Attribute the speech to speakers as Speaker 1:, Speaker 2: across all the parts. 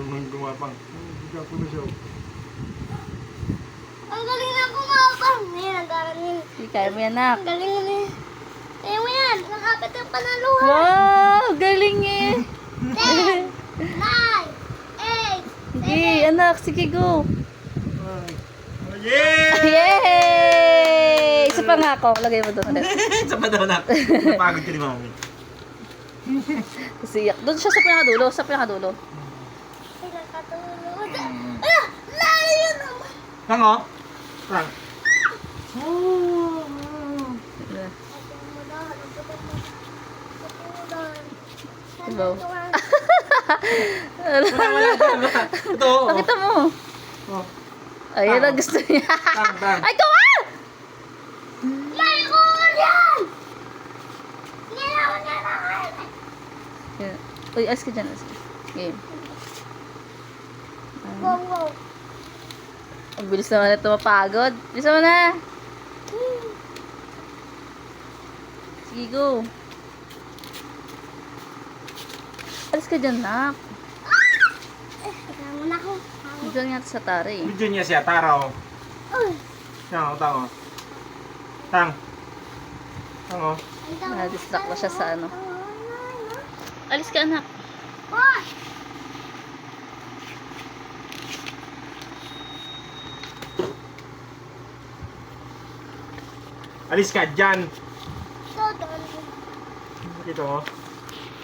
Speaker 1: marunong gumapang. Bigyan ko na siya.
Speaker 2: Ang galing na kumapang. Ngayon, ang galing.
Speaker 3: Hindi kaya mo yan, anak.
Speaker 2: Ang galing na. Kaya mo yan. Nakapit ang panaluhan.
Speaker 3: Wow, galing eh.
Speaker 2: 10, 9, 8,
Speaker 3: Sige, anak, sige, go.
Speaker 1: Yeah!
Speaker 3: Yay! Isa pa nga ako. Lagay mo doon ulit.
Speaker 1: Sa pa daw na. Napagod ka ni mami.
Speaker 3: Siyak. Doon siya sa pinakadulo. Sa pinakadulo.
Speaker 2: pinakatulog. Ah! Layo naman.
Speaker 1: Tango? Tang.
Speaker 3: Diba?
Speaker 1: Wala. Ito.
Speaker 3: Pakita mo.
Speaker 1: Oh.
Speaker 3: Ayun ang gusto niya.
Speaker 1: Tang.
Speaker 3: Ay, gawa!
Speaker 2: May ulan yan! Nilaw niya na kayo.
Speaker 3: Uy, ask ka dyan. Ask ka. Game.
Speaker 2: Go, go.
Speaker 3: Ang bilis naman ito mapagod. Bilis mo na. Sige, go. Alis ka dyan, nak.
Speaker 2: Kaya mo na ako.
Speaker 3: Dito nga sa tari.
Speaker 1: Video niya siya, Taro.
Speaker 2: Uy!
Speaker 1: Tango, tango. Tang. Tango.
Speaker 3: Na-distract ko siya sa ano. Alis ka, anak.
Speaker 2: Boy!
Speaker 1: Alis ka dyan.
Speaker 2: Dodon.
Speaker 1: Ito mo.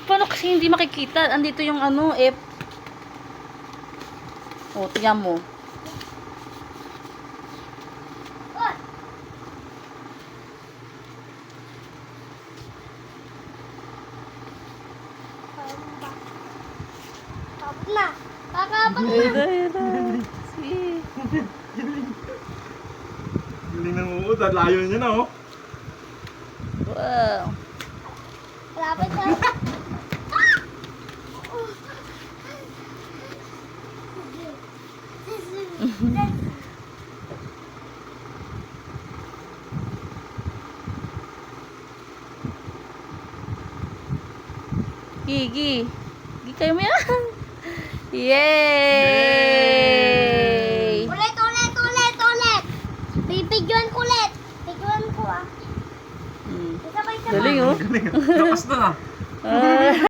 Speaker 3: Paano kasi hindi makikita? Andito yung ano, F. O, tingnan mo.
Speaker 2: Boy! Tapos na. Kakabang na.
Speaker 3: Ayun. Sige.
Speaker 1: Galing ng uod at layo niya na oh.
Speaker 3: Wow.
Speaker 2: Lapit na.
Speaker 3: Gigi. Gigi kayo mo yan. Yay!
Speaker 2: Ulit, ulit, ulit, ulit. Bibidyoan ko ulit. Bidyoan ko ah.
Speaker 3: Hmm.
Speaker 2: Sabay-sabay.
Speaker 3: Galing oh.
Speaker 1: Lakas na.
Speaker 3: Ah.